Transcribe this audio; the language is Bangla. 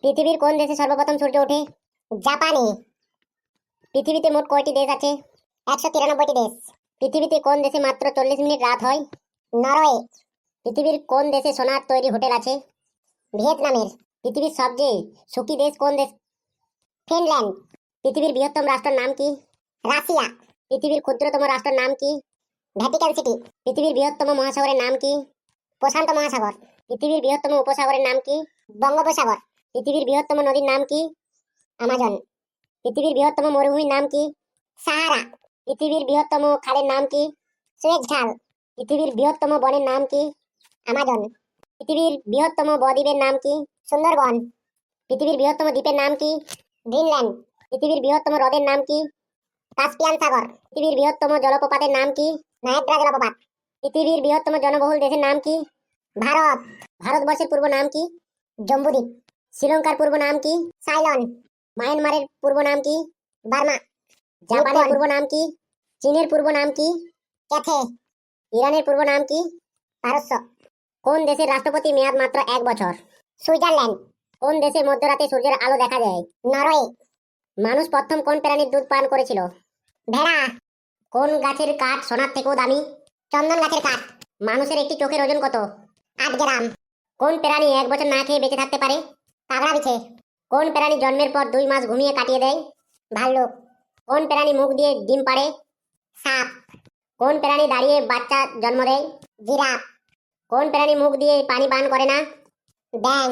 পৃথিবীর কোন দেশে সর্বপ্রথম সূর্য ওঠে? জাপানে। পৃথিবীতে মোট কয়টি দেশ আছে? 193টি দেশ। পৃথিবীতে কোন দেশে মাত্র 40 মিনিট রাত হয়? নরওয়ে। পৃথিবীর কোন দেশে সোনার তৈরি হোটেল আছে? ভিয়েতনামের। পৃথিবীর সবচেয়ে সুখী দেশ কোন দেশ? ফিনল্যান্ড। পৃথিবীর বৃহত্তম রাষ্ট্রের নাম কি? রাশিয়া। পৃথিবীর ক্ষুদ্রতম রাষ্ট্রের নাম কি? Vatican city. পৃথিবীর বৃহত্তম মহাসাগরের নাম কি? প্রশান্ত মহাসাগর। পৃথিবীর বৃহত্তম উপসাগরের নাম কি? বঙ্গোপসাগর। পৃথিবীর বৃহত্তম নদীর নাম কি? আমাজন। পৃথিবীর বৃহত্তম মরুভূমির নাম কি? সাহারা। পৃথিবীর বৃহত্তম খালের নাম কি? সুয়েজ খাল। পৃথিবীর বৃহত্তম বনের নাম কি? আমাজন। পৃথিবীর বৃহত্তম বদ্বীপের নাম কি? সুন্দরবন। পৃথিবীর বৃহত্তম দ্বীপের নাম কি? গ্রিনল্যান্ড। পৃথিবীর বৃহত্তম হ্রদের নাম কি? কাস্পিয়ান সাগর। পৃথিবীর বৃহত্তম জলপ্রপাতের নাম কি? নায়াগ্রা জলপ্রপাত। পৃথিবীর বৃহত্তম জনবহুল দেশের নাম কি? ভারত। ভারতবর্ষের পূর্ব নাম কি? জম্বুদ্বীপ। শ্রীলঙ্কার পূর্ব নাম কি? সাইলন। মায়ানমারের পূর্ব নাম কি? বার্মা। জাপানের পূর্ব নাম কি? চীনের পূর্ব নাম কি? ক্যাথে। ইরানের পূর্ব নাম কি? পারস্য। কোন দেশের রাষ্ট্রপতি মেয়াদ মাত্র 1 বছর? সুইজারল্যান্ড। কোন দেশে মধ্যরাতে সূর্যের আলো দেখা যায়? নরওয়ে। মানুষ প্রথম কোন প্রাণীর দুধ পান করেছিল? ভেড়া। কোন গাছের কাঠ সোনার থেকেও দামি? চন্দন গাছের কাঠ। মানুষের একটি চোখের ওজন কত? 8 গ্রাম। কোন প্রাণী 1 বছর না খেয়ে বেঁচে থাকতে পারে? কাঁকড়া বিছে। কোন প্রাণী জন্মের পর 2 মাস ঘুমিয়ে কাটিয়ে দেয়? ভাল্লুক। কোন প্রাণী মুখ দিয়ে ডিম পাড়ে? সাপ। কোন প্রাণী দাঁড়িয়ে বাচ্চা জন্ম দেয়? জিরাফ। কোন প্রাণী মুখ দিয়ে পানি পান করে না? ব্যাঙ।